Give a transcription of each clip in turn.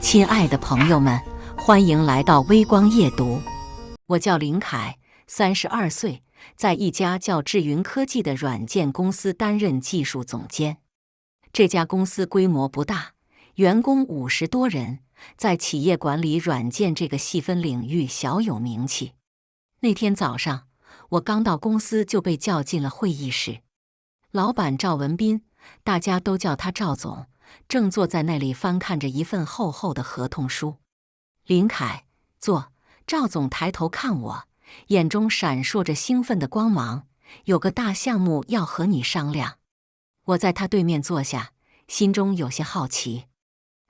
亲爱的朋友们，欢迎来到微光夜读。我叫林凯，32岁，在一家叫智云科技的软件公司担任技术总监。这家公司规模不大，员工50多人，在企业管理软件这个细分领域小有名气。那天早上，我刚到公司就被叫进了会议室。老板赵文斌，大家都叫他赵总，正坐在那里翻看着一份厚厚的合同书。林凯，坐。赵总抬头看我，眼中闪烁着兴奋的光芒。有个大项目要和你商量。我在他对面坐下，心中有些好奇。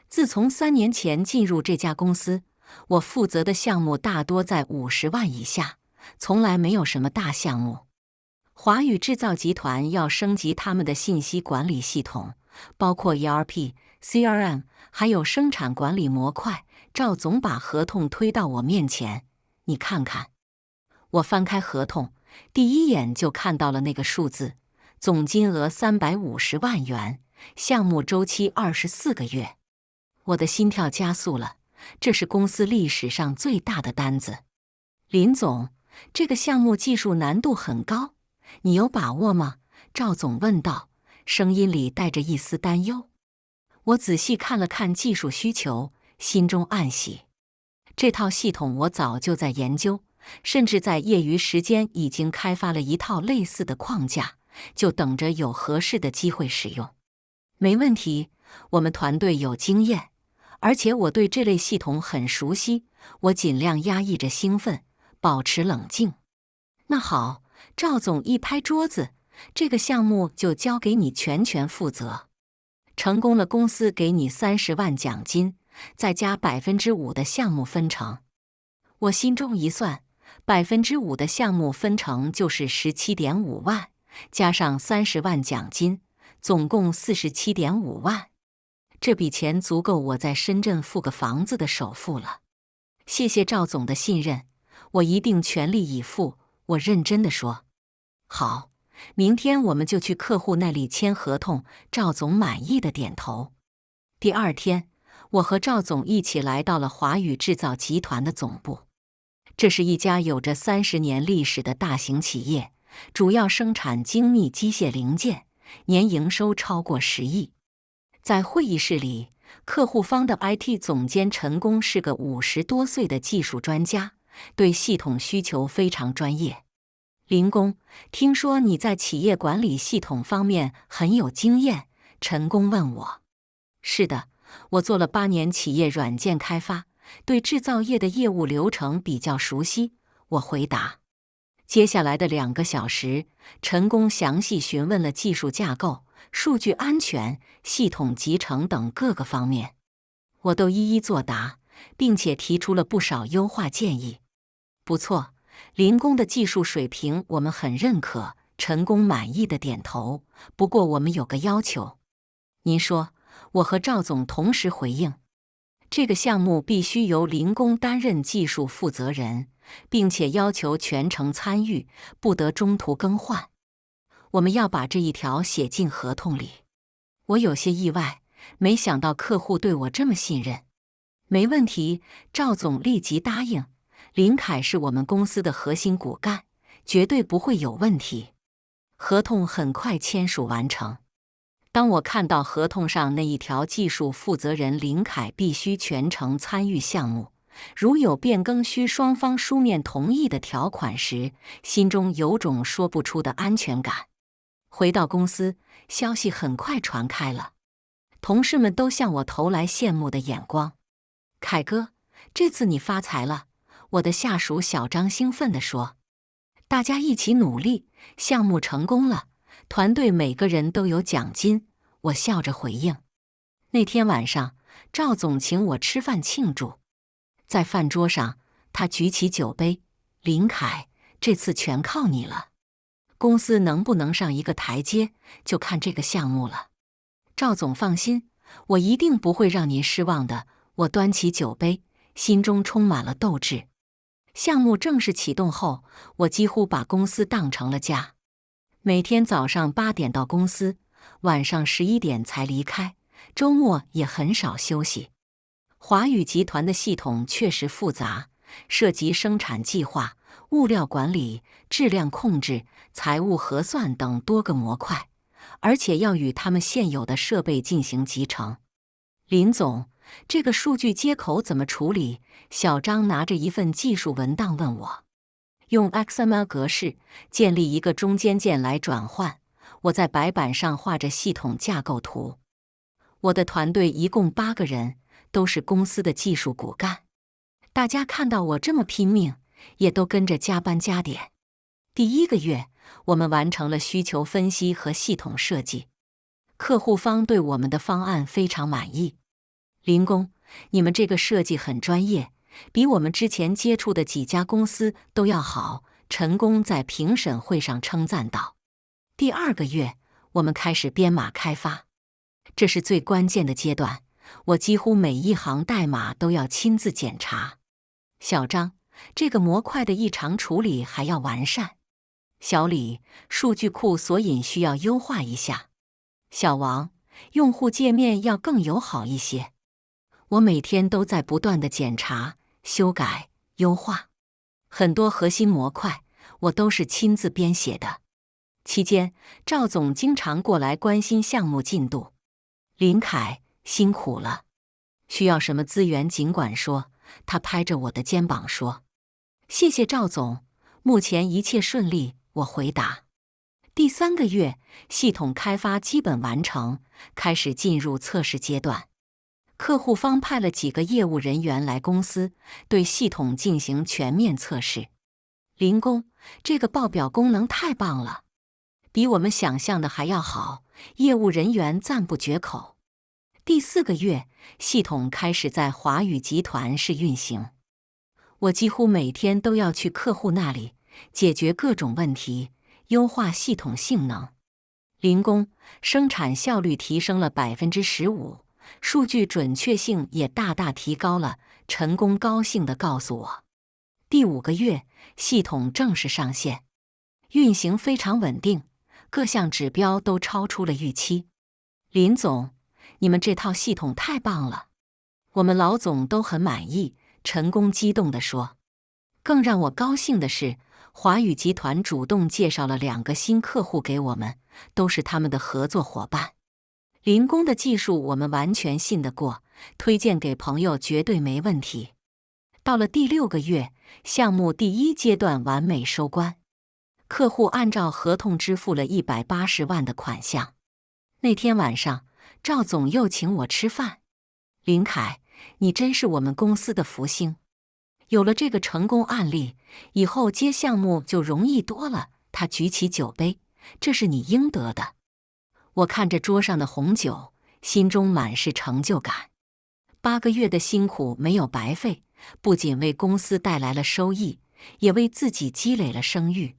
自从3年前进入这家公司，我负责的项目大多在50万以下，从来没有什么大项目。华宇制造集团要升级他们的信息管理系统，包括 ERP、CRM， 还有生产管理模块。赵总把合同推到我面前，你看看。我翻开合同，第一眼就看到了那个数字，总金额350万元，项目周期24个月。我的心跳加速了，这是公司历史上最大的单子。林总，这个项目技术难度很高，你有把握吗？赵总问道，声音里带着一丝担忧。我仔细看了看技术需求，心中暗喜。这套系统我早就在研究，甚至在业余时间已经开发了一套类似的框架，就等着有合适的机会使用。没问题，我们团队有经验，而且我对这类系统很熟悉。我尽量压抑着兴奋，保持冷静。那好，赵总一拍桌子，这个项目就交给你全权负责。成功了，公司给你30万奖金，再加5%的项目分成。我心中一算，5%的项目分成就是17.5万，加上30万奖金，总共47.5万。这笔钱足够我在深圳付个房子的首付了。谢谢赵总的信任，我一定全力以赴。我认真地说。好，明天我们就去客户那里签合同。赵总满意的点头。第二天，我和赵总一起来到了华宇制造集团的总部。这是一家有着30年历史的大型企业，主要生产精密机械零件，年营收超过10亿。在会议室里，客户方的 IT 总监陈工是个50多岁的技术专家，对系统需求非常专业。林工，听说你在企业管理系统方面很有经验，陈工问我。是的，我做了8年企业软件开发，对制造业的业务流程比较熟悉，我回答。接下来的2个小时，陈工详细询问了技术架构、数据安全、系统集成等各个方面，我都一一作答，并且提出了不少优化建议。不错，林工的技术水平我们很认可，陈工满意的点头。不过我们有个要求。您说？我和赵总同时回应。这个项目必须由林工担任技术负责人，并且要求全程参与，不得中途更换。我们要把这一条写进合同里。我有些意外，没想到客户对我这么信任。没问题，赵总立即答应。林凯是我们公司的核心骨干，绝对不会有问题。合同很快签署完成。当我看到合同上那一条技术负责人林凯必须全程参与项目，如有变更需双方书面同意的条款时，心中有种说不出的安全感。回到公司，消息很快传开了，同事们都向我投来羡慕的眼光。凯哥，这次你发财了，我的下属小张兴奋地说。大家一起努力，项目成功了，团队每个人都有奖金，我笑着回应。那天晚上，赵总请我吃饭庆祝。在饭桌上，他举起酒杯，林凯，这次全靠你了。公司能不能上一个台阶，就看这个项目了。赵总放心，我一定不会让您失望的。我端起酒杯，心中充满了斗志。项目正式启动后，我几乎把公司当成了家。每天早上8点到公司，晚上11点才离开，周末也很少休息。华宇集团的系统确实复杂，涉及生产计划、物料管理、质量控制、财务核算等多个模块，而且要与他们现有的设备进行集成。林总，这个数据接口怎么处理？小张拿着一份技术文档问我。用 XML 格式建立一个中间件来转换。我在白板上画着系统架构图。我的团队一共8个人，都是公司的技术骨干。大家看到我这么拼命，也都跟着加班加点。第1个月，我们完成了需求分析和系统设计，客户方对我们的方案非常满意。林工，你们这个设计很专业，比我们之前接触的几家公司都要好。陈工在评审会上称赞道。第2个月，我们开始编码开发，这是最关键的阶段，我几乎每一行代码都要亲自检查。小张，这个模块的异常处理还要完善。小李，数据库索引需要优化一下。小王，用户界面要更友好一些。我每天都在不断的检查、修改、优化，很多核心模块我都是亲自编写的。期间，赵总经常过来关心项目进度。林凯，辛苦了，需要什么资源尽管说。他拍着我的肩膀说。谢谢赵总，目前一切顺利，我回答。第3个月，系统开发基本完成，开始进入测试阶段。客户方派了几个业务人员来公司，对系统进行全面测试。林工，这个报表功能太棒了，比我们想象的还要好，业务人员赞不绝口。第4个月，系统开始在华宇集团试运行。我几乎每天都要去客户那里，解决各种问题，优化系统性能。林工，生产效率提升了15%，数据准确性也大大提高了。陈工高兴地告诉我。第5个月，系统正式上线，运行非常稳定，各项指标都超出了预期。林总，你们这套系统太棒了，我们老总都很满意。陈工激动地说。更让我高兴的是，华宇集团主动介绍了2个新客户给我们，都是他们的合作伙伴。林工的技术我们完全信得过，推荐给朋友绝对没问题。到了第6个月，项目第1阶段完美收官，客户按照合同支付了180万的款项。那天晚上，赵总又请我吃饭。林凯，你真是我们公司的福星，有了这个成功案例，以后接项目就容易多了。他举起酒杯，这是你应得的。我看着桌上的红酒，心中满是成就感。8个月的辛苦没有白费，不仅为公司带来了收益，也为自己积累了声誉。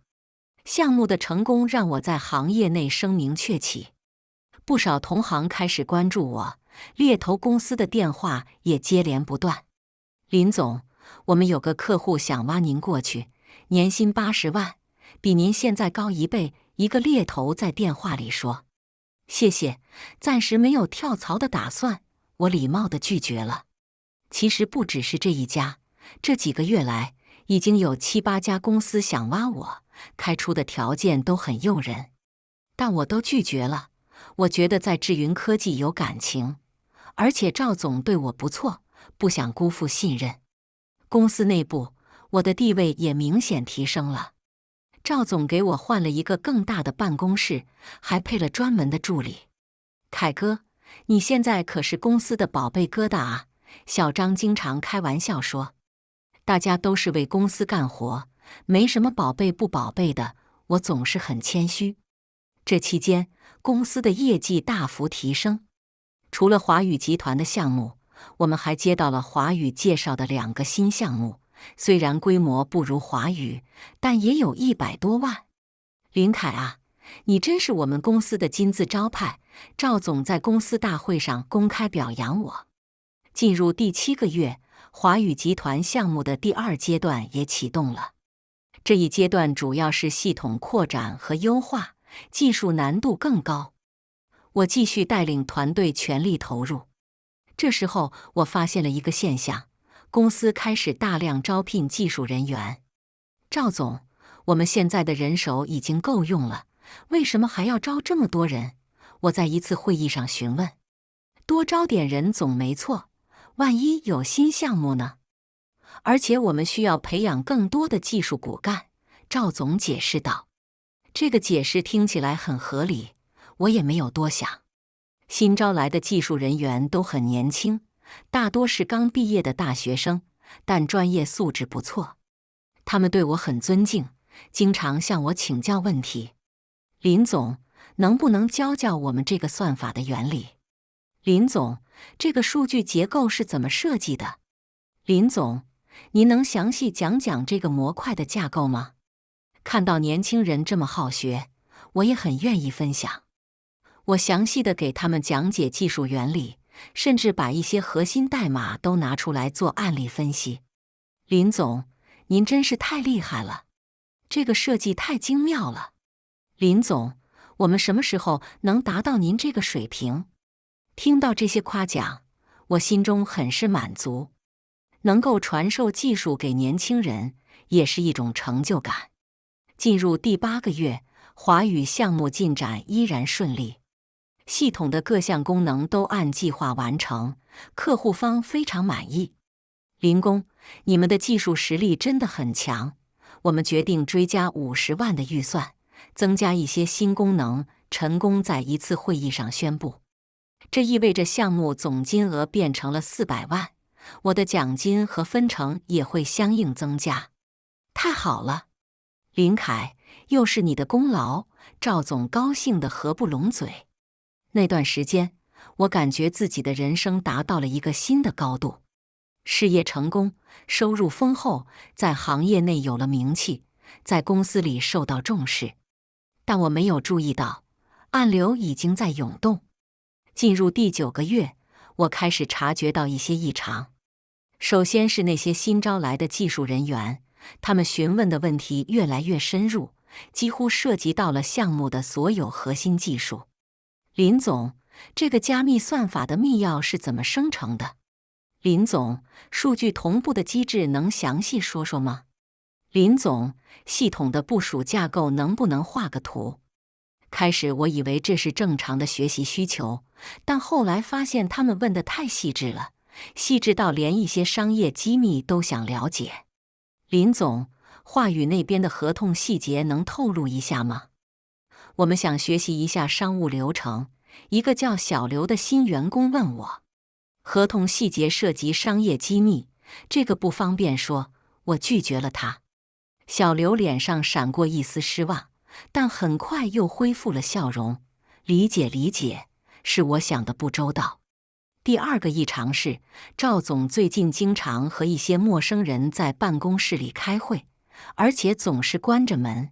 项目的成功让我在行业内声名鹊起，不少同行开始关注我，猎头公司的电话也接连不断。林总，我们有个客户想挖您过去，年薪80万，比您现在高1倍。一个猎头在电话里说。谢谢，暂时没有跳槽的打算，我礼貌地拒绝了。其实不只是这一家，这几个月来，已经有7、8家公司想挖我，开出的条件都很诱人，但我都拒绝了。我觉得在智云科技有感情，而且赵总对我不错，不想辜负信任。公司内部，我的地位也明显提升了。赵总给我换了一个更大的办公室，还配了专门的助理。凯哥，你现在可是公司的宝贝疙瘩啊！小张经常开玩笑说。大家都是为公司干活，没什么宝贝不宝贝的，我总是很谦虚。这期间，公司的业绩大幅提升。除了华宇集团的项目，我们还接到了华宇介绍的2个新项目。虽然规模不如华宇，但也有100多万。林凯啊，你真是我们公司的金字招牌，赵总在公司大会上公开表扬我。进入第7个月，华宇集团项目的第2阶段也启动了。这一阶段主要是系统扩展和优化，技术难度更高。我继续带领团队全力投入。这时候我发现了一个现象，公司开始大量招聘技术人员。赵总，我们现在的人手已经够用了，为什么还要招这么多人？我在一次会议上询问。多招点人总没错，万一有新项目呢？而且我们需要培养更多的技术骨干，赵总解释道。这个解释听起来很合理，我也没有多想。新招来的技术人员都很年轻，大多是刚毕业的大学生，但专业素质不错。他们对我很尊敬，经常向我请教问题。林总，能不能教教我们这个算法的原理？林总，这个数据结构是怎么设计的？林总，您能详细讲讲这个模块的架构吗？看到年轻人这么好学，我也很愿意分享。我详细的给他们讲解技术原理，甚至把一些核心代码都拿出来做案例分析。林总，您真是太厉害了，这个设计太精妙了。林总，我们什么时候能达到您这个水平？听到这些夸奖，我心中很是满足。能够传授技术给年轻人，也是一种成就感。进入第8个月，华语项目进展依然顺利，系统的各项功能都按计划完成，客户方非常满意。林工，你们的技术实力真的很强，我们决定追加50万的预算，增加一些新功能。陈工在一次会议上宣布，这意味着项目总金额变成了400万，我的奖金和分成也会相应增加。太好了！林凯，又是你的功劳，赵总高兴得合不拢嘴。那段时间，我感觉自己的人生达到了一个新的高度，事业成功，收入丰厚，在行业内有了名气，在公司里受到重视。但我没有注意到，暗流已经在涌动。进入第9个月，我开始察觉到一些异常。首先是那些新招来的技术人员，他们询问的问题越来越深入，几乎涉及到了项目的所有核心技术。林总，这个加密算法的密钥是怎么生成的？林总，数据同步的机制能详细说说吗？林总，系统的部署架构能不能画个图？开始我以为这是正常的学习需求，但后来发现他们问得太细致了，细致到连一些商业机密都想了解。林总，华语那边的合同细节能透露一下吗？我们想学习一下商务流程。一个叫小刘的新员工问我，合同细节涉及商业机密，这个不方便说，我拒绝了他。小刘脸上闪过一丝失望，但很快又恢复了笑容。理解理解，是我想的不周到。第2个异常是，赵总最近经常和一些陌生人在办公室里开会，而且总是关着门。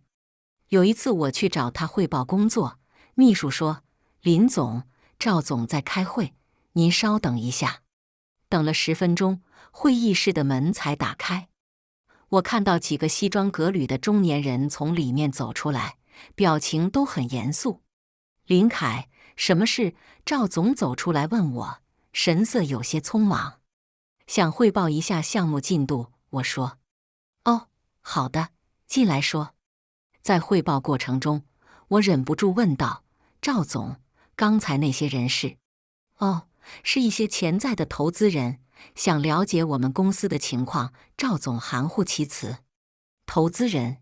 有一次我去找他汇报工作，秘书说，林总，赵总在开会，您稍等一下。等了10分钟，会议室的门才打开。我看到几个西装革履的中年人从里面走出来，表情都很严肃。林凯，什么事？赵总走出来问我，神色有些匆忙。想汇报一下项目进度，我说。哦，好的，进来说。在汇报过程中，我忍不住问道，赵总，刚才那些人是？哦，是一些潜在的投资人，想了解我们公司的情况。赵总含糊其辞。投资人？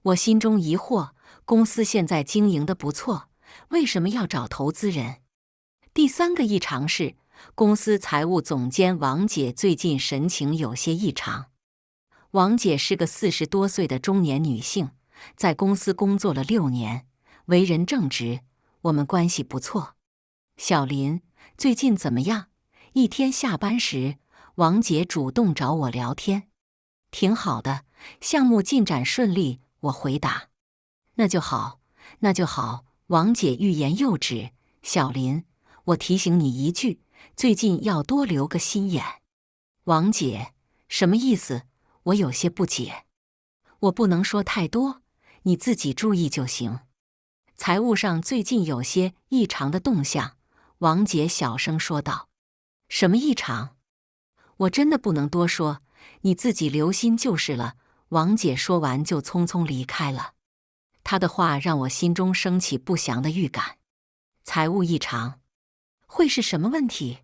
我心中疑惑，公司现在经营得不错，为什么要找投资人？第3个异常是，公司财务总监王姐最近神情有些异常。王姐是个40多岁的中年女性，在公司工作了6年，为人正直，我们关系不错。小林，最近怎么样？一天下班时，王姐主动找我聊天。挺好的，项目进展顺利，我回答。那就好，那就好。王姐欲言又止。小林，我提醒你一句，最近要多留个心眼。王姐，什么意思？我有些不解。我不能说太多，你自己注意就行。财务上最近有些异常的动向，王姐小声说道。什么异常？我真的不能多说，你自己留心就是了。王姐说完就匆匆离开了。她的话让我心中升起不祥的预感。财务异常，会是什么问题？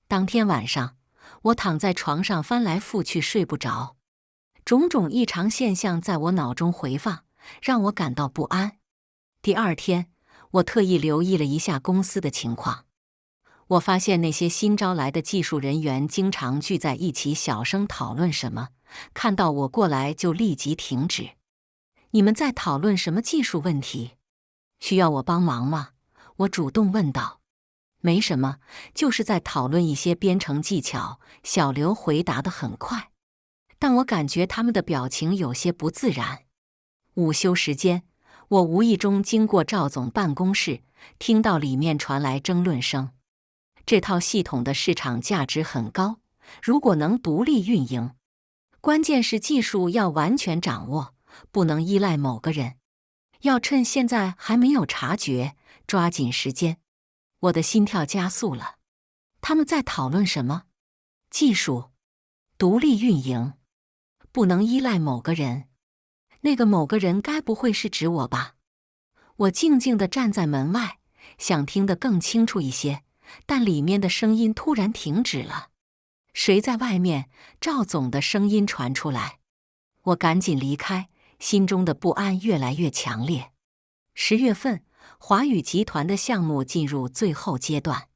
当天晚上，我躺在床上翻来覆去睡不着，种种异常现象在我脑中回放，让我感到不安。第二天，我特意留意了一下公司的情况。我发现那些新招来的技术人员经常聚在一起小声讨论什么，看到我过来就立即停止。你们在讨论什么技术问题？需要我帮忙吗？我主动问道。没什么，就是在讨论一些编程技巧。小刘回答得很快，但我感觉他们的表情有些不自然。午休时间，我无意中经过赵总办公室，听到里面传来争论声。这套系统的市场价值很高，如果能独立运营，关键是技术要完全掌握，不能依赖某个人，要趁现在还没有察觉，抓紧时间。我的心跳加速了。他们在讨论什么？技术，独立运营，不能依赖某个人。那个某个人该不会是指我吧？我静静地站在门外，想听得更清楚一些，但里面的声音突然停止了。谁在外面？赵总的声音传出来。我赶紧离开，心中的不安越来越强烈。10月份，华宇集团的项目进入最后阶段，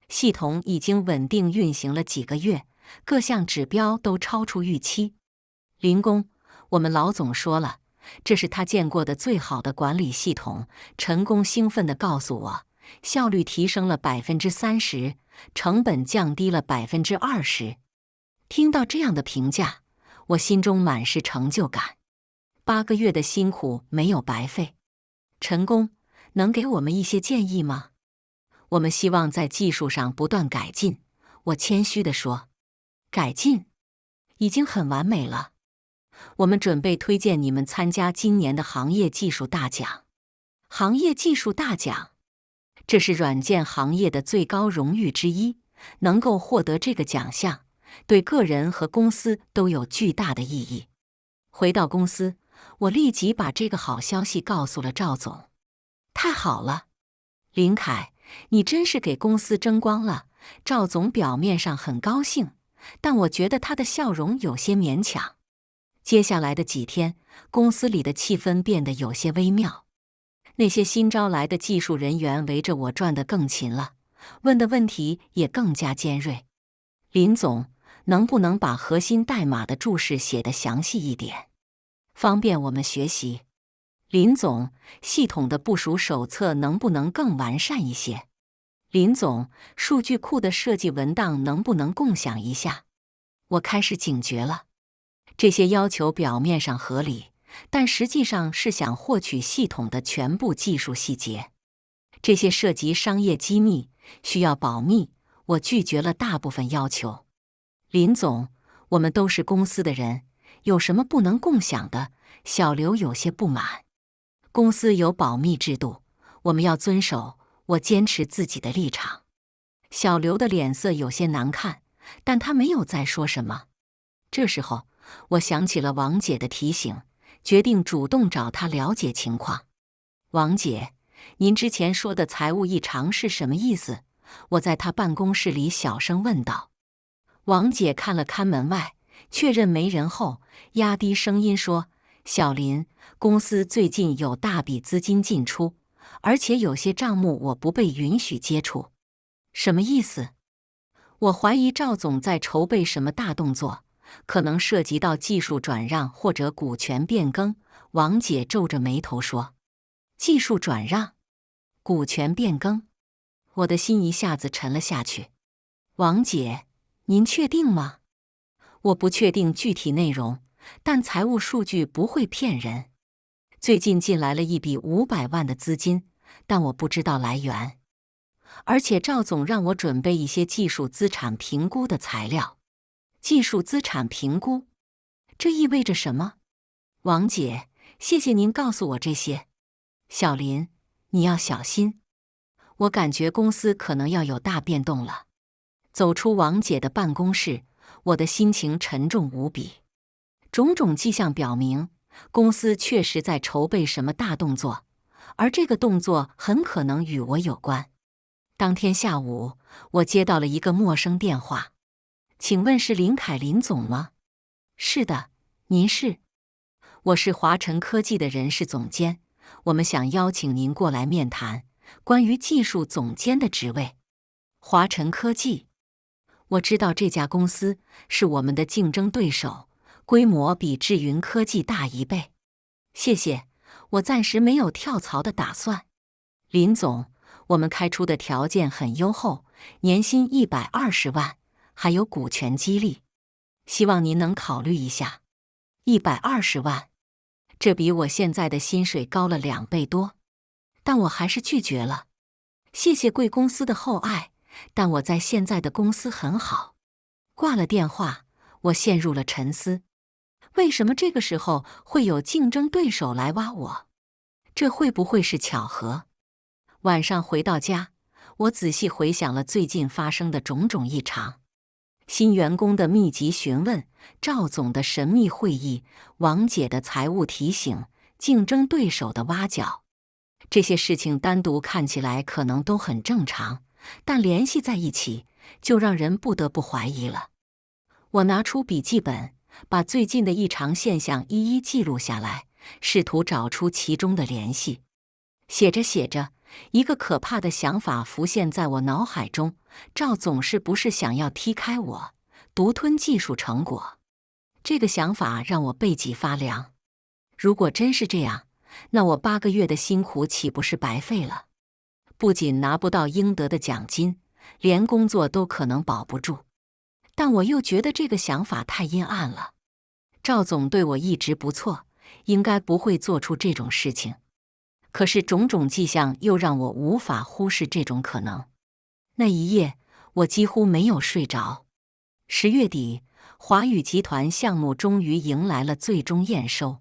系统已经稳定运行了几个月，各项指标都超出预期。林工，我们老总说了，这是他见过的最好的管理系统。陈工兴奋地告诉我，效率提升了30%，成本降低了20%。听到这样的评价，我心中满是成就感。8个月的辛苦没有白费。陈工，能给我们一些建议吗？我们希望在技术上不断改进。我谦虚地说，改进已经很完美了。我们准备推荐你们参加今年的行业技术大奖。行业技术大奖，这是软件行业的最高荣誉之一，能够获得这个奖项，对个人和公司都有巨大的意义。回到公司，我立即把这个好消息告诉了赵总。太好了，林凯，你真是给公司争光了。赵总表面上很高兴，但我觉得他的笑容有些勉强。接下来的几天，公司里的气氛变得有些微妙。那些新招来的技术人员围着我转得更勤了，问的问题也更加尖锐。林总，能不能把核心代码的注释写得详细一点，方便我们学习？林总，系统的部署手册能不能更完善一些？林总，数据库的设计文档能不能共享一下？我开始警觉了。这些要求表面上合理，但实际上是想获取系统的全部技术细节。这些涉及商业机密，需要保密。我拒绝了大部分要求。林总，我们都是公司的人，有什么不能共享的？小刘有些不满。公司有保密制度，我们要遵守。我坚持自己的立场。小刘的脸色有些难看，但他没有再说什么。这时候，我想起了王姐的提醒，决定主动找她了解情况。王姐，您之前说的财务异常是什么意思？我在她办公室里小声问道。王姐看了看门外，确认没人后，压低声音说：“小林，公司最近有大笔资金进出，而且有些账目我不被允许接触。”什么意思？我怀疑赵总在筹备什么大动作，可能涉及到技术转让或者股权变更。王姐皱着眉头说：“技术转让，股权变更。”我的心一下子沉了下去。王姐，您确定吗？我不确定具体内容，但财务数据不会骗人。最近进来了一笔500万的资金，但我不知道来源。而且赵总让我准备一些技术资产评估的材料。技术资产评估，这意味着什么？王姐，谢谢您告诉我这些。小林，你要小心。我感觉公司可能要有大变动了。走出王姐的办公室，我的心情沉重无比。种种迹象表明，公司确实在筹备什么大动作，而这个动作很可能与我有关。当天下午，我接到了一个陌生电话，请问是林凯林总吗？是的，您是？我是华晨科技的人事总监，我们想邀请您过来面谈，关于技术总监的职位。华晨科技，我知道这家公司是我们的竞争对手，规模比智云科技大1倍。谢谢，我暂时没有跳槽的打算。林总，我们开出的条件很优厚，年薪120万，还有股权激励，希望您能考虑一下。120万，这比我现在的薪水高了2倍多，但我还是拒绝了。谢谢贵公司的厚爱，但我在现在的公司很好。挂了电话，我陷入了沉思。为什么这个时候会有竞争对手来挖我？这会不会是巧合？晚上回到家，我仔细回想了最近发生的种种异常。新员工的密集询问，赵总的神秘会议，王姐的财务提醒，竞争对手的挖角。这些事情单独看起来可能都很正常，但联系在一起，就让人不得不怀疑了。我拿出笔记本，把最近的异常现象一一记录下来，试图找出其中的联系。写着写着，一个可怕的想法浮现在我脑海中：赵总是不是想要踢开我，独吞技术成果？这个想法让我背脊发凉。如果真是这样，那我8个月的辛苦岂不是白费了？不仅拿不到应得的奖金，连工作都可能保不住。但我又觉得这个想法太阴暗了。赵总对我一直不错，应该不会做出这种事情。可是种种迹象又让我无法忽视这种可能。那一夜，我几乎没有睡着。10月底，华宇集团项目终于迎来了最终验收。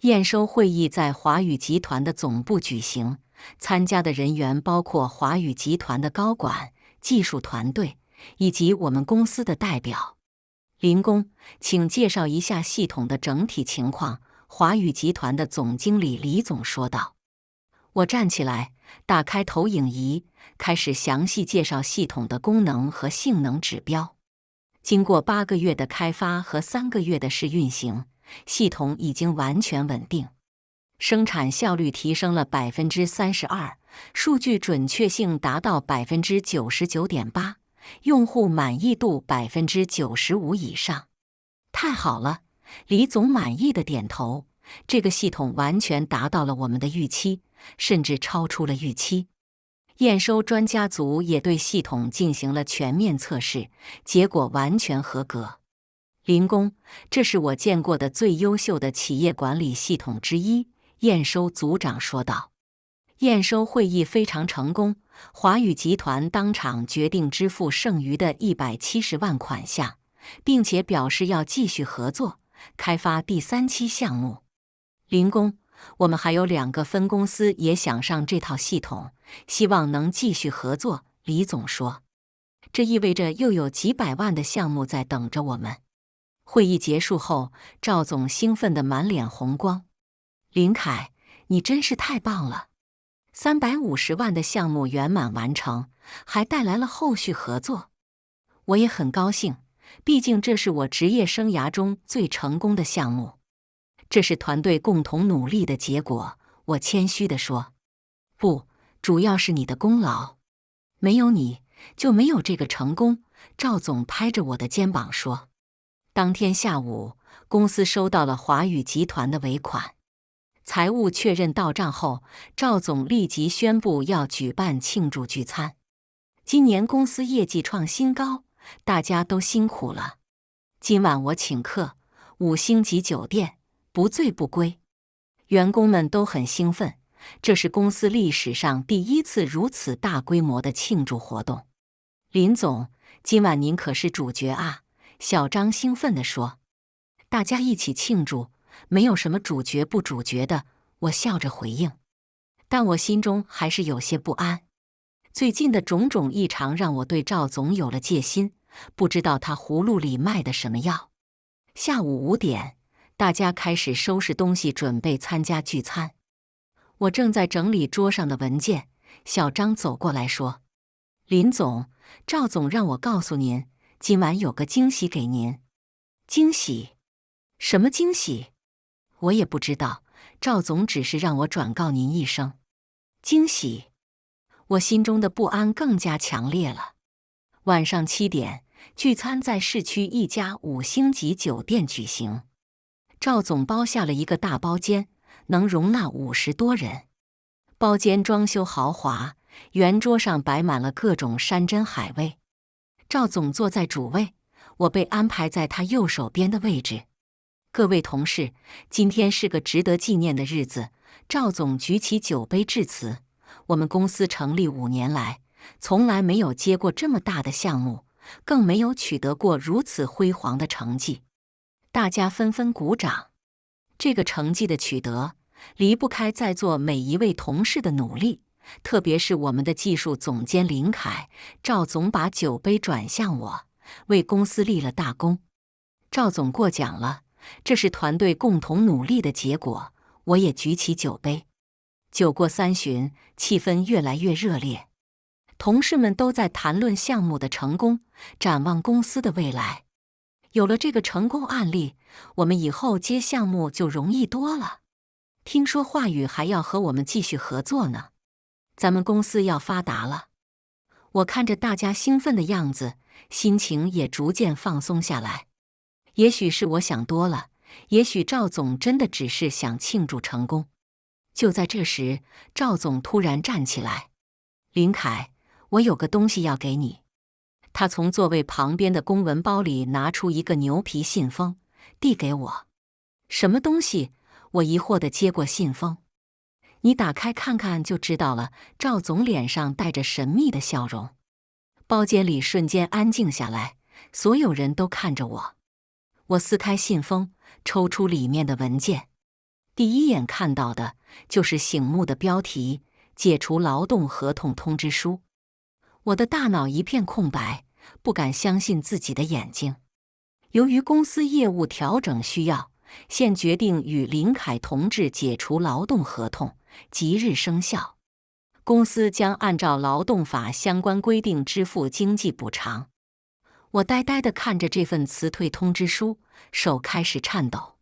验收会议在华宇集团的总部举行，参加的人员包括华宇集团的高管、技术团队以及我们公司的代表。林工，请介绍一下系统的整体情况。华宇集团的总经理李总说道。我站起来，打开投影仪，开始详细介绍系统的功能和性能指标。经过8个月的开发和3个月的试运行，系统已经完全稳定，生产效率提升了32%，数据准确性达到99.8%，用户满意度95%以上。太好了，李总满意的点头。这个系统完全达到了我们的预期，甚至超出了预期。验收专家组也对系统进行了全面测试，结果完全合格。林工，这是我见过的最优秀的企业管理系统之一，验收组长说道。验收会议非常成功，华宇集团当场决定支付剩余的170万款项，并且表示要继续合作，开发第3期项目。林工，我们还有2个分公司也想上这套系统，希望能继续合作。李总说，这意味着又有几百万的项目在等着我们。会议结束后，赵总兴奋得满脸红光。林凯，你真是太棒了！350万的项目圆满完成，还带来了后续合作。我也很高兴，毕竟这是我职业生涯中最成功的项目。这是团队共同努力的结果，我谦虚地说。不，主要是你的功劳。没有你，就没有这个成功。赵总拍着我的肩膀说。当天下午，公司收到了华宇集团的尾款。财务确认到账后，赵总立即宣布要举办庆祝聚餐。今年公司业绩创新高，大家都辛苦了。今晚我请客，5星级酒店，不醉不归。员工们都很兴奋，这是公司历史上第1次如此大规模的庆祝活动。林总，今晚您可是主角啊！小张兴奋地说。大家一起庆祝，没有什么主角不主角的，我笑着回应。但我心中还是有些不安。最近的种种异常让我对赵总有了戒心，不知道他葫芦里卖的什么药。下午5点，大家开始收拾东西，准备参加聚餐。我正在整理桌上的文件，小张走过来说：“林总，赵总让我告诉您，今晚有个惊喜给您。”惊喜？什么惊喜？我也不知道，赵总只是让我转告您一声。惊喜？我心中的不安更加强烈了。晚上7点，聚餐在市区一家5星级酒店举行。赵总包下了一个大包间，能容纳50多人。包间装修豪华，圆桌上摆满了各种山珍海味。赵总坐在主位，我被安排在他右手边的位置。各位同事，今天是个值得纪念的日子。赵总举起酒杯致辞。我们公司成立5年来，从来没有接过这么大的项目，更没有取得过如此辉煌的成绩。大家纷纷鼓掌。这个成绩的取得，离不开在座每一位同事的努力，特别是我们的技术总监林凯。赵总把酒杯转向我，为公司立了大功。赵总过奖了，这是团队共同努力的结果。我也举起酒杯。酒过3巡，气氛越来越热烈，同事们都在谈论项目的成功，展望公司的未来。有了这个成功案例，我们以后接项目就容易多了。听说华宇还要和我们继续合作呢，咱们公司要发达了。我看着大家兴奋的样子，心情也逐渐放松下来。也许是我想多了，也许赵总真的只是想庆祝成功。就在这时，赵总突然站起来：“林凯，我有个东西要给你。”他从座位旁边的公文包里拿出一个牛皮信封，递给我。什么东西？我疑惑地接过信封。你打开看看就知道了。赵总脸上带着神秘的笑容。包间里瞬间安静下来，所有人都看着我。我撕开信封，抽出里面的文件。第一眼看到的就是醒目的标题：解除劳动合同通知书。我的大脑一片空白，不敢相信自己的眼睛。由于公司业务调整需要，现决定与林凯同志解除劳动合同，即日生效。公司将按照劳动法相关规定支付经济补偿。我呆呆地看着这份辞退通知书，手开始颤抖。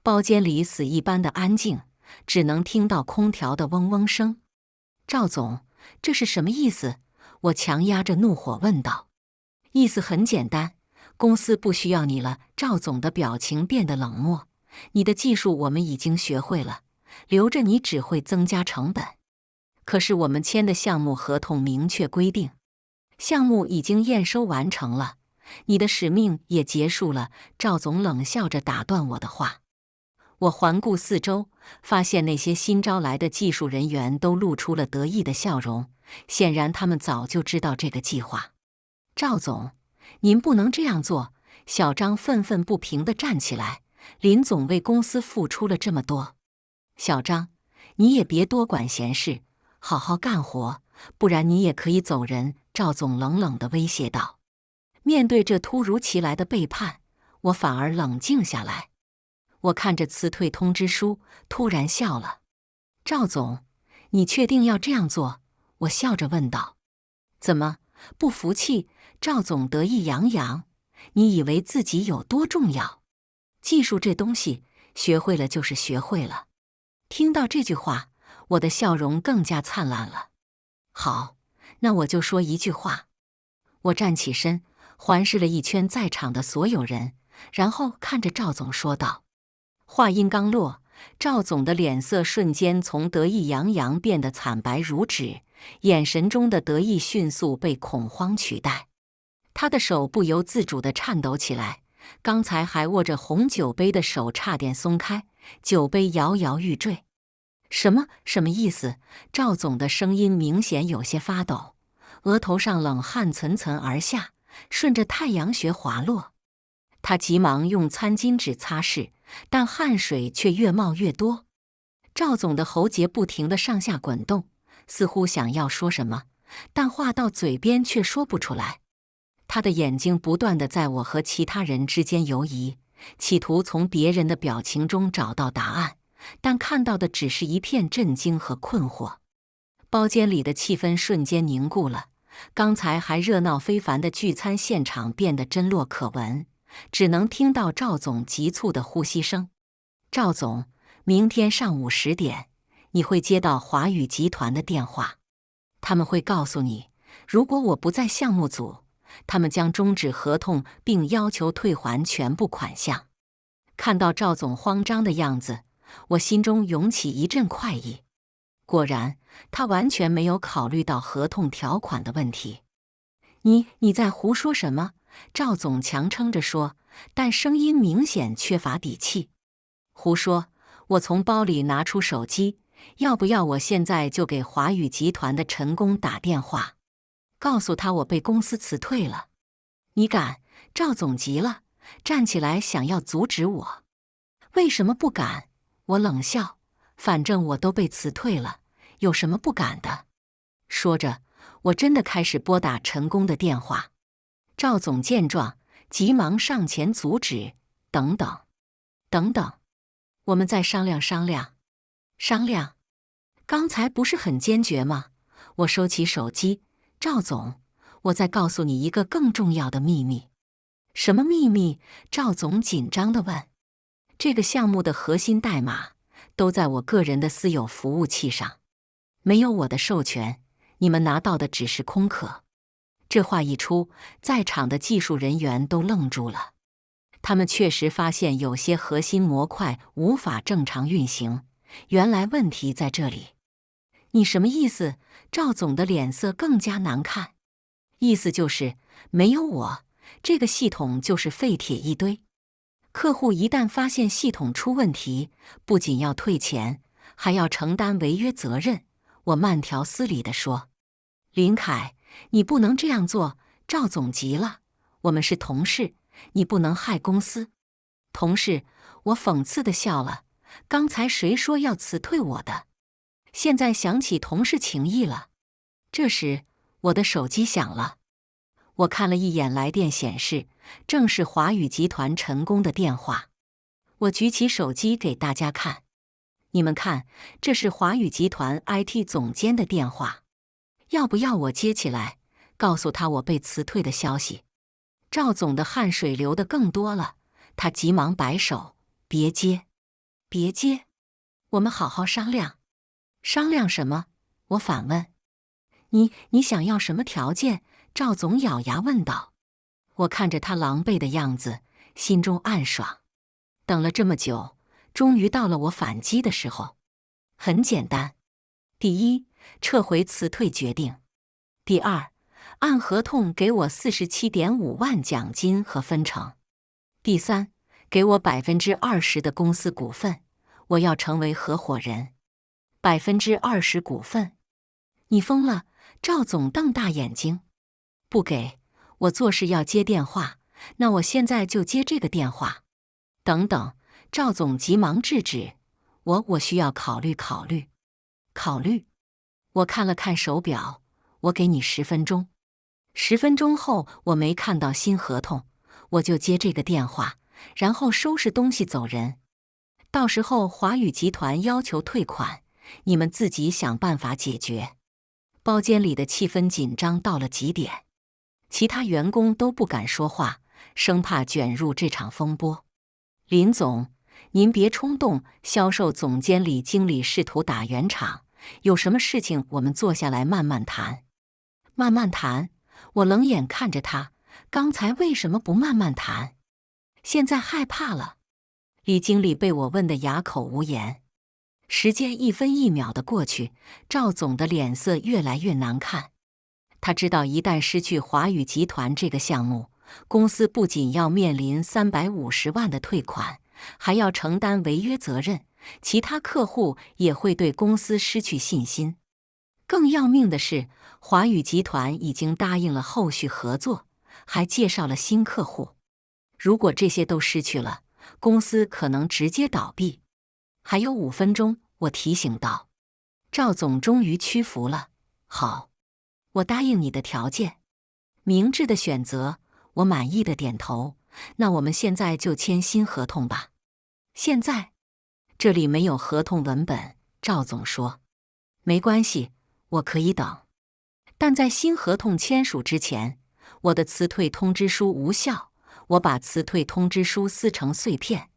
包间里死一般的安静，只能听到空调的嗡嗡声。赵总，这是什么意思？我强压着怒火问道。意思很简单，公司不需要你了。赵总的表情变得冷漠。你的技术我们已经学会了，留着你只会增加成本。可是我们签的项目合同明确规定，项目已经验收完成了，你的使命也结束了。赵总冷笑着打断我的话。我环顾四周，发现那些新招来的技术人员都露出了得意的笑容，显然他们早就知道这个计划。赵总，您不能这样做！小张愤愤不平地站起来。林总为公司付出了这么多，小张，你也别多管闲事，好好干活，不然你也可以走人。赵总冷冷地威胁道。面对这突如其来的背叛，我反而冷静下来。我看着辞退通知书，突然笑了。赵总，你确定要这样做？我笑着问道。怎么，不服气？赵总得意洋洋。你以为自己有多重要？技术这东西，学会了就是学会了。听到这句话，我的笑容更加灿烂了。好，那我就说一句话。我站起身，环视了一圈在场的所有人，然后看着赵总说道。话音刚落，赵总的脸色瞬间从得意洋洋变得惨白如纸，眼神中的得意迅速被恐慌取代。他的手不由自主地颤抖起来，刚才还握着红酒杯的手差点松开，酒杯摇摇欲坠。什么意思？赵总的声音明显有些发抖，额头上冷汗涔涔而下，顺着太阳穴滑落。他急忙用餐巾纸擦拭，但汗水却越冒越多。赵总的喉结不停地上下滚动，似乎想要说什么，但话到嘴边却说不出来。他的眼睛不断地在我和其他人之间游移，企图从别人的表情中找到答案，但看到的只是一片震惊和困惑。包间里的气氛瞬间凝固了，刚才还热闹非凡的聚餐现场变得针落可闻，只能听到赵总急促的呼吸声。赵总，明天上午10点，你会接到华宇集团的电话，他们会告诉你，如果我不在项目组，他们将终止合同并要求退还全部款项。看到赵总慌张的样子，我心中涌起一阵快意。果然，他完全没有考虑到合同条款的问题。你在胡说什么？赵总强撑着说，但声音明显缺乏底气。胡说！我从包里拿出手机，要不要我现在就给华宇集团的陈工打电话，告诉他我被公司辞退了？你敢？赵总急了，站起来想要阻止我。为什么不敢？我冷笑，反正我都被辞退了，有什么不敢的？说着，我真的开始拨打陈工的电话。赵总见状，急忙上前阻止：“等等，等等，我们再商量商量。”商量？刚才不是很坚决吗？我收起手机：“赵总，我再告诉你一个更重要的秘密。”什么秘密？赵总紧张地问。这个项目的核心代码都在我个人的私有服务器上，没有我的授权，你们拿到的只是空壳。这话一出，在场的技术人员都愣住了。他们确实发现有些核心模块无法正常运行，原来问题在这里。你什么意思？赵总的脸色更加难看。意思就是，没有我，这个系统就是废铁一堆。客户一旦发现系统出问题，不仅要退钱，还要承担违约责任。我慢条斯理地说：“林凯，你不能这样做。”赵总急了：“我们是同事，你不能害公司。”同事？我讽刺地笑了。刚才谁说要辞退我的？现在想起同事情谊了。这时，我的手机响了。我看了一眼来电显示，正是华宇集团陈工的电话。我举起手机给大家看：“你们看，这是华宇集团 IT 总监的电话，要不要我接起来，告诉他我被辞退的消息？”赵总的汗水流得更多了，他急忙摆手：“别接，别接，我们好好商量。”商量什么？我反问。你想要什么条件？赵总咬牙问道。我看着他狼狈的样子，心中暗爽。等了这么久，终于到了我反击的时候。很简单：第一，撤回辞退决定；第二，按合同给我47.5万奖金和分成；第三，给我20%的公司股份，我要成为合伙人。20%股份？你疯了！赵总瞪大眼睛。不给，我做事要接电话，那我现在就接这个电话。等等，赵总急忙制止我需要考虑考虑。考虑？我看了看手表，我给你10分钟。10分钟后我没看到新合同，我就接这个电话，然后收拾东西走人。到时候华宇集团要求退款，你们自己想办法解决。包间里的气氛紧张到了极点，其他员工都不敢说话，生怕卷入这场风波。林总，您别冲动。销售总监李经理试图打圆场，有什么事情我们坐下来慢慢谈。慢慢谈？我冷眼看着他，刚才为什么不慢慢谈？现在害怕了。李经理被我问得哑口无言。时间1分1秒的过去，赵总的脸色越来越难看。他知道一旦失去华宇集团这个项目，公司不仅要面临350万的退款，还要承担违约责任，其他客户也会对公司失去信心。更要命的是，华宇集团已经答应了后续合作，还介绍了新客户。如果这些都失去了，公司可能直接倒闭。还有5分钟，我提醒道。赵总终于屈服了。好，我答应你的条件。明智的选择，我满意的点头。那我们现在就签新合同吧。现在？这里没有合同文本，赵总说。没关系，我可以等。但在新合同签署之前，我的辞退通知书无效。我把辞退通知书撕成碎片，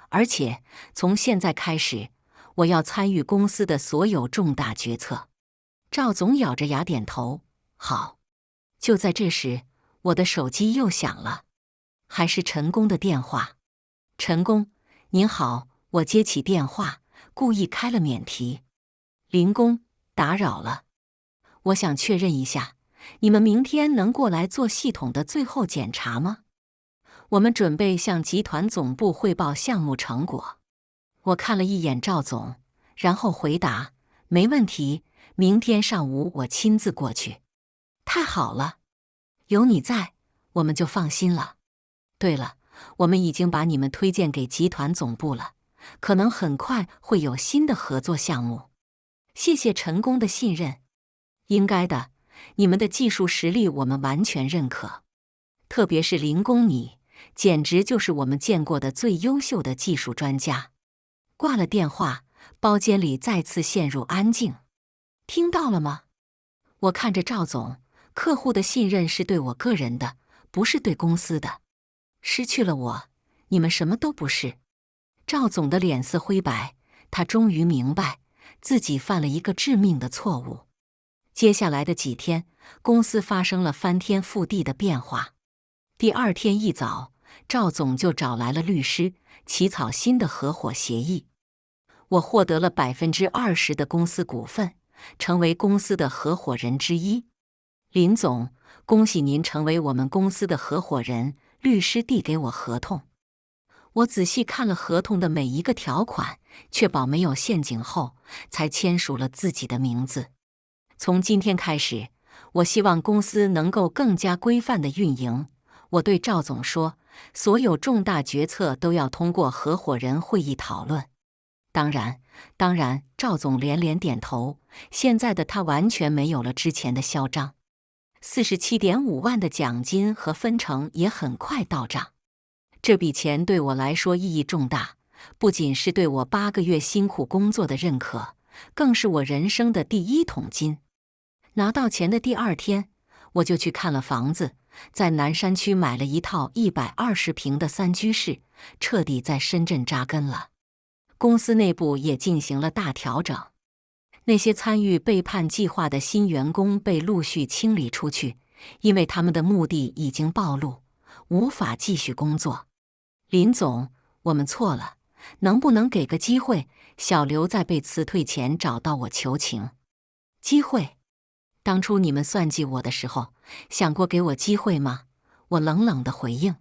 而且从现在开始，我要参与公司的所有重大决策。赵总咬着牙点头，好。就在这时，我的手机又响了，还是陈工的电话。陈工，您好，我接起电话，故意开了免提。林工，打扰了。我想确认一下，你们明天能过来做系统的最后检查吗？我们准备向集团总部汇报项目成果。我看了一眼赵总，然后回答：没问题，明天上午我亲自过去。太好了，有你在，我们就放心了。对了，我们已经把你们推荐给集团总部了，可能很快会有新的合作项目。谢谢陈工的信任。应该的，你们的技术实力我们完全认可，特别是林工你，简直就是我们见过的最优秀的技术专家。挂了电话，包间里再次陷入安静。听到了吗？我看着赵总，客户的信任是对我个人的，不是对公司的。失去了我，你们什么都不是。赵总的脸色灰白，他终于明白自己犯了一个致命的错误。接下来的几天，公司发生了翻天覆地的变化。第二天一早，赵总就找来了律师，起草新的合伙协议。我获得了20%的公司股份，成为公司的合伙人之一。林总，恭喜您成为我们公司的合伙人。律师递给我合同。我仔细看了合同的每一个条款，确保没有陷阱后，才签署了自己的名字。从今天开始，我希望公司能够更加规范地运营。我对赵总说，所有重大决策都要通过合伙人会议讨论。当然，赵总连连点头。现在的他完全没有了之前的嚣张。47.5万的奖金和分成也很快到账。这笔钱对我来说意义重大，不仅是对我8个月辛苦工作的认可，更是我人生的第一桶金。拿到钱的第二天，我就去看了房子，在南山区买了一套120平的3居室，彻底在深圳扎根了。公司内部也进行了大调整。那些参与背叛计划的新员工被陆续清理出去，因为他们的目的已经暴露，无法继续工作。林总，我们错了，能不能给个机会？小刘在被辞退前找到我求情。机会？当初你们算计我的时候，想过给我机会吗？我冷冷地回应。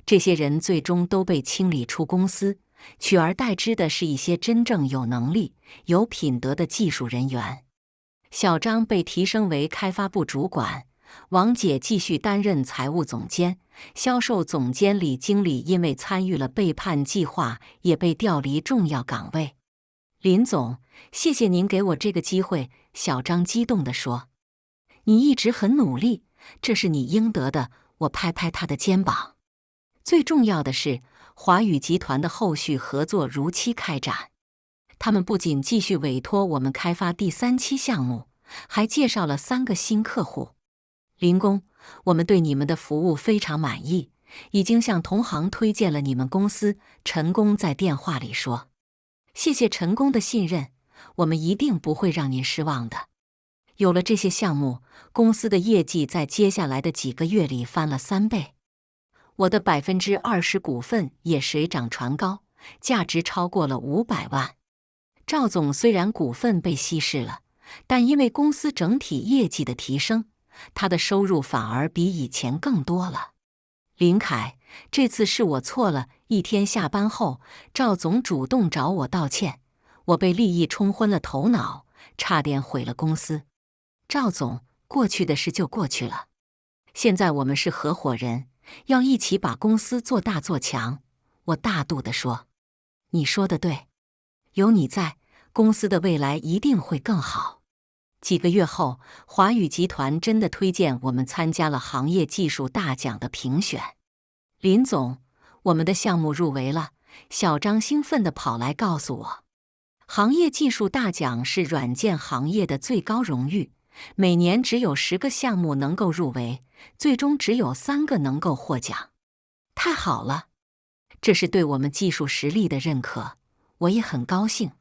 这些人最终都被清理出公司，取而代之的是一些真正有能力、有品德的技术人员。小张被提升为开发部主管，王姐继续担任财务总监，销售总监李经理因为参与了背叛计划，也被调离重要岗位。林总，谢谢您给我这个机会，小张激动地说。你一直很努力，这是你应得的，我拍拍他的肩膀。最重要的是，华宇集团的后续合作如期开展。他们不仅继续委托我们开发第3期项目，还介绍了3个新客户。林工，我们对你们的服务非常满意，已经向同行推荐了你们公司。陈工在电话里说。谢谢陈工的信任，我们一定不会让您失望的。有了这些项目，公司的业绩在接下来的几个月里翻了3倍。我的20%股份也水涨船高，价值超过了500万。赵总虽然股份被稀释了，但因为公司整体业绩的提升，他的收入反而比以前更多了。林凯，这次是我错了。一天下班后，赵总主动找我道歉，我被利益冲昏了头脑，差点毁了公司。赵总，过去的事就过去了，现在我们是合伙人，要一起把公司做大做强。我大度地说。你说的对，有你在，公司的未来一定会更好。几个月后，华宇集团真的推荐我们参加了行业技术大奖的评选。林总，我们的项目入围了。小张兴奋地跑来告诉我，行业技术大奖是软件行业的最高荣誉，每年只有10个项目能够入围，最终只有3个能够获奖。太好了，这是对我们技术实力的认可，我也很高兴。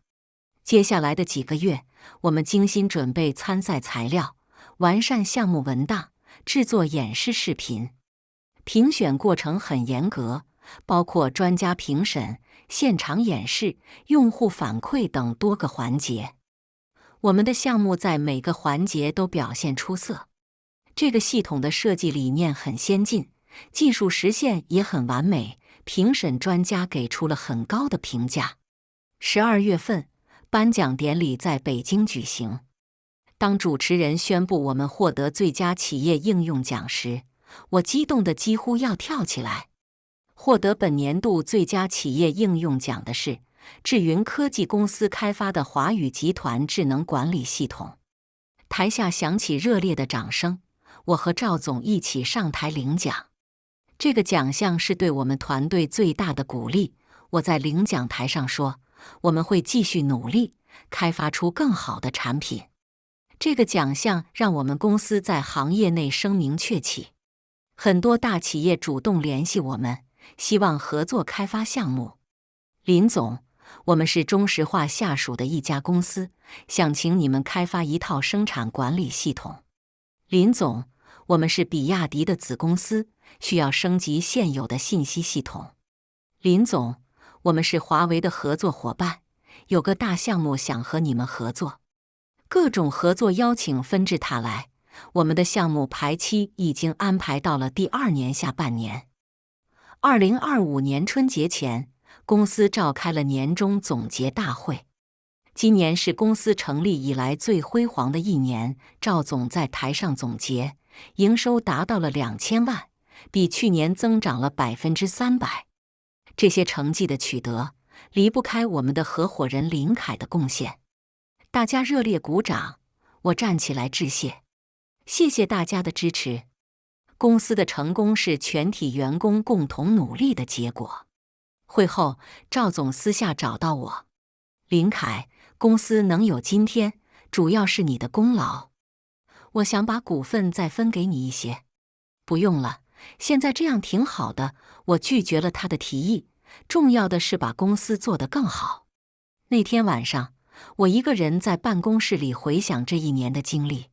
接下来的几个月，我们精心准备参赛材料，完善项目文档，制作演示视频。评选过程很严格，包括专家评审、现场演示、用户反馈等多个环节。我们的项目在每个环节都表现出色。这个系统的设计理念很先进，技术实现也很完美，评审专家给出了很高的评价。12月份，颁奖典礼在北京举行。当主持人宣布我们获得最佳企业应用奖时，我激动得几乎要跳起来。获得本年度最佳企业应用奖的是智云科技公司开发的华宇集团智能管理系统。台下响起热烈的掌声，我和赵总一起上台领奖。这个奖项是对我们团队最大的鼓励。我在领奖台上说，我们会继续努力，开发出更好的产品。这个奖项让我们公司在行业内声名鹊起，很多大企业主动联系我们，希望合作开发项目。林总，我们是中石化下属的一家公司，想请你们开发一套生产管理系统。林总，我们是比亚迪的子公司，需要升级现有的信息系统。林总，我们是华为的合作伙伴，有个大项目想和你们合作。各种合作邀请纷至沓来，我们的项目排期已经安排到了第2年下半年。2025年春节前，公司召开了年终总结大会。今年是公司成立以来最辉煌的一年，赵总在台上总结，营收达到了2000万，比去年增长了300%。这些成绩的取得，离不开我们的合伙人林凯的贡献。大家热烈鼓掌，我站起来致谢。谢谢大家的支持。公司的成功是全体员工共同努力的结果。会后，赵总私下找到我，林凯，公司能有今天，主要是你的功劳。我想把股份再分给你一些。不用了，现在这样挺好的。我拒绝了他的提议，重要的是把公司做得更好。那天晚上，我一个人在办公室里回想这一年的经历，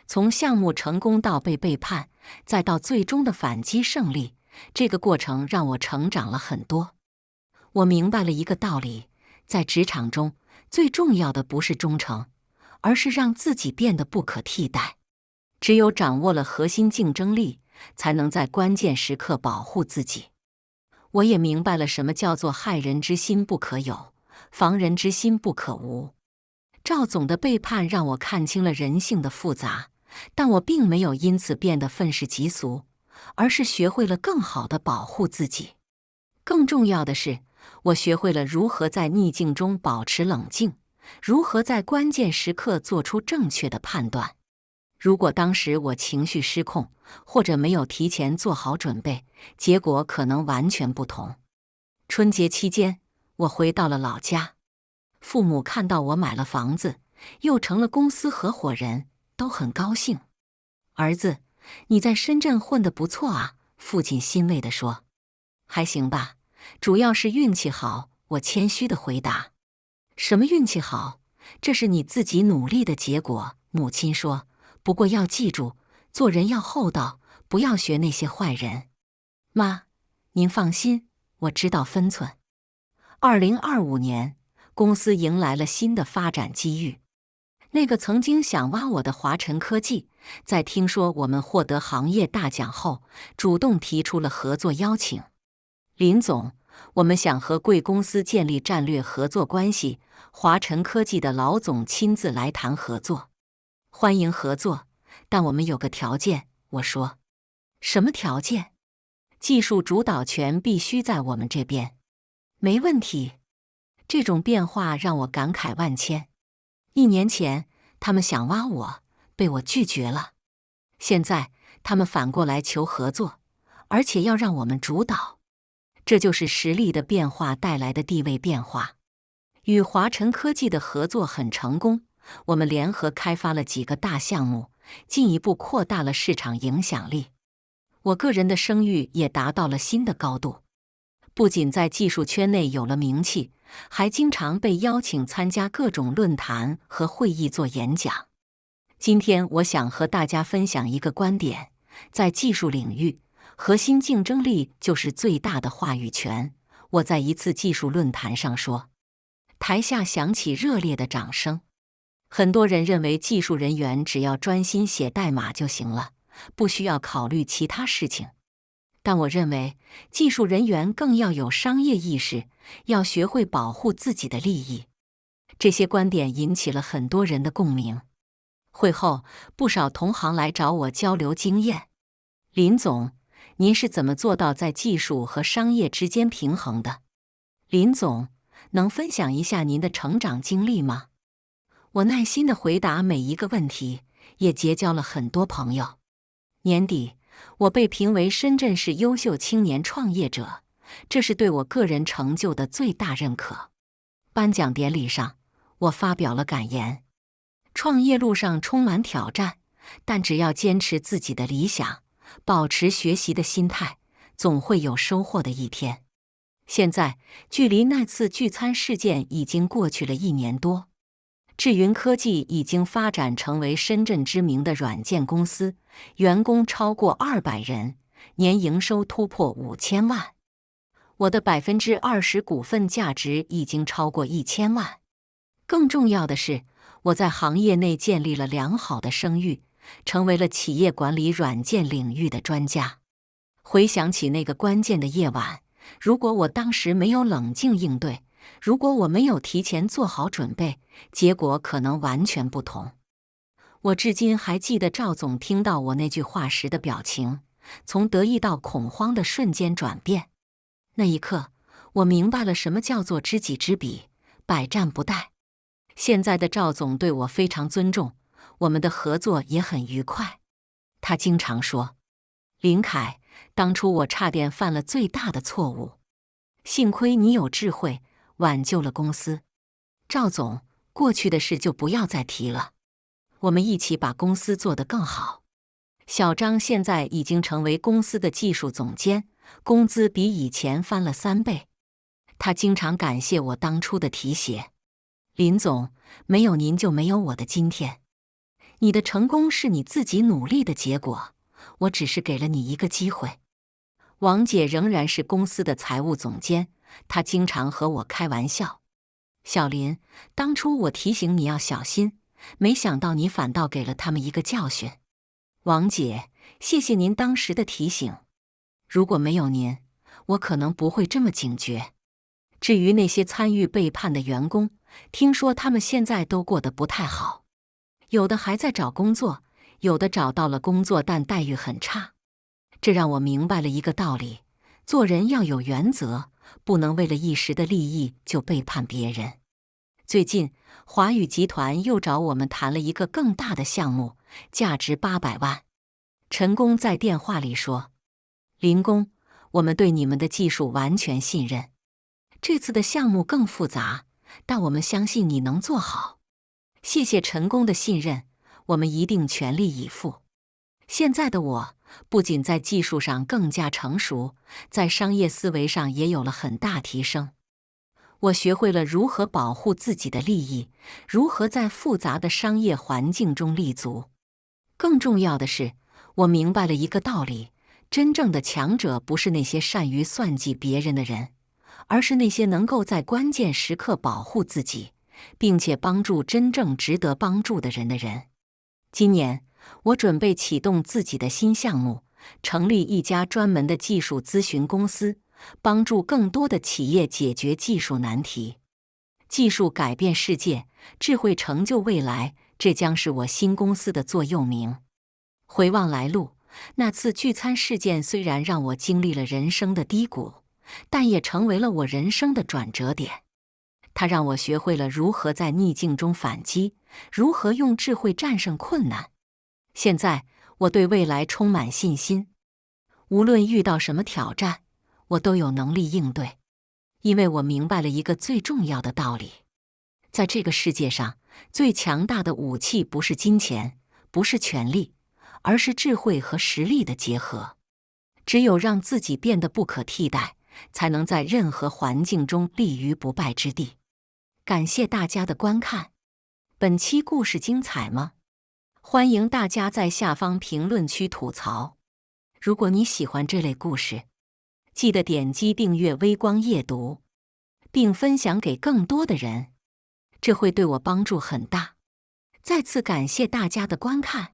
从项目成功到被背叛，再到最终的反击胜利，这个过程让我成长了很多。我明白了一个道理，在职场中，最重要的不是忠诚，而是让自己变得不可替代。只有掌握了核心竞争力，才能在关键时刻保护自己。我也明白了什么叫做害人之心不可有，防人之心不可无。赵总的背叛让我看清了人性的复杂，但我并没有因此变得愤世嫉俗，而是学会了更好地保护自己。更重要的是，我学会了如何在逆境中保持冷静，如何在关键时刻做出正确的判断。如果当时我情绪失控，或者没有提前做好准备，结果可能完全不同。春节期间，我回到了老家，父母看到我买了房子，又成了公司合伙人，都很高兴。儿子，你在深圳混得不错啊，父亲欣慰地说。还行吧，主要是运气好，我谦虚地回答。什么运气好？这是你自己努力的结果，母亲说。不过要记住，做人要厚道，不要学那些坏人。妈，您放心，我知道分寸。2025年，公司迎来了新的发展机遇。那个曾经想挖我的华晨科技，在听说我们获得行业大奖后，主动提出了合作邀请。林总，我们想和贵公司建立战略合作关系，华晨科技的老总亲自来谈合作。欢迎合作，但我们有个条件，我说。什么条件？技术主导权必须在我们这边。没问题。这种变化让我感慨万千。1年前，他们想挖我，被我拒绝了。现在他们反过来求合作，而且要让我们主导。这就是实力的变化带来的地位变化。与华晨科技的合作很成功，我们联合开发了几个大项目，进一步扩大了市场影响力。我个人的声誉也达到了新的高度，不仅在技术圈内有了名气，还经常被邀请参加各种论坛和会议做演讲。今天我想和大家分享一个观点，在技术领域，核心竞争力就是最大的话语权。我在一次技术论坛上说，台下响起热烈的掌声。很多人认为技术人员只要专心写代码就行了，不需要考虑其他事情。但我认为，技术人员更要有商业意识，要学会保护自己的利益。这些观点引起了很多人的共鸣。会后，不少同行来找我交流经验。林总，您是怎么做到在技术和商业之间平衡的？林总，能分享一下您的成长经历吗？我耐心地回答每一个问题，也结交了很多朋友。年底，我被评为深圳市优秀青年创业者，这是对我个人成就的最大认可。颁奖典礼上，我发表了感言：创业路上充满挑战，但只要坚持自己的理想，保持学习的心态，总会有收获的一天。现在，距离那次聚餐事件已经过去了1年多。智云科技已经发展成为深圳知名的软件公司，员工超过200人，年营收突破5000万。我的20%股份价值已经超过1000万。更重要的是，我在行业内建立了良好的声誉，成为了企业管理软件领域的专家。回想起那个关键的夜晚，如果我当时没有冷静应对，如果我没有提前做好准备，结果可能完全不同。我至今还记得赵总听到我那句话时的表情，从得意到恐慌的瞬间转变。那一刻，我明白了什么叫做知己知彼，百战不殆。现在的赵总对我非常尊重，我们的合作也很愉快。他经常说：“林凯，当初我差点犯了最大的错误，幸亏你有智慧，挽救了公司。赵总，过去的事就不要再提了，我们一起把公司做得更好。”小张现在已经成为公司的技术总监，工资比以前翻了3倍。他经常感谢我当初的提携。林总，没有您就没有我的今天。你的成功是你自己努力的结果，我只是给了你一个机会。王姐仍然是公司的财务总监，她经常和我开玩笑：“小林，当初我提醒你要小心，没想到你反倒给了他们一个教训。”王姐，谢谢您当时的提醒，如果没有您，我可能不会这么警觉。至于那些参与背叛的员工，听说他们现在都过得不太好，有的还在找工作，有的找到了工作但待遇很差。这让我明白了一个道理：做人要有原则，不能为了一时的利益就背叛别人。最近，华宇集团又找我们谈了一个更大的项目，价值800万。陈工在电话里说：“林工，我们对你们的技术完全信任。这次的项目更复杂，但我们相信你能做好。谢谢陈工的信任，我们一定全力以赴。”现在的我不仅在技术上更加成熟，在商业思维上也有了很大提升。我学会了如何保护自己的利益，如何在复杂的商业环境中立足。更重要的是，我明白了一个道理：真正的强者不是那些善于算计别人的人，而是那些能够在关键时刻保护自己，并且帮助真正值得帮助的人的人。今年，我准备启动自己的新项目，成立一家专门的技术咨询公司，帮助更多的企业解决技术难题。技术改变世界，智慧成就未来，这将是我新公司的座右铭。回望来路，那次聚餐事件虽然让我经历了人生的低谷，但也成为了我人生的转折点。它让我学会了如何在逆境中反击，如何用智慧战胜困难。现在，我对未来充满信心。无论遇到什么挑战，我都有能力应对，因为我明白了一个最重要的道理：在这个世界上，最强大的武器不是金钱，不是权力，而是智慧和实力的结合。只有让自己变得不可替代，才能在任何环境中立于不败之地。感谢大家的观看，本期故事精彩吗？欢迎大家在下方评论区吐槽。如果你喜欢这类故事，记得点击订阅微光夜读，并分享给更多的人，这会对我帮助很大。再次感谢大家的观看。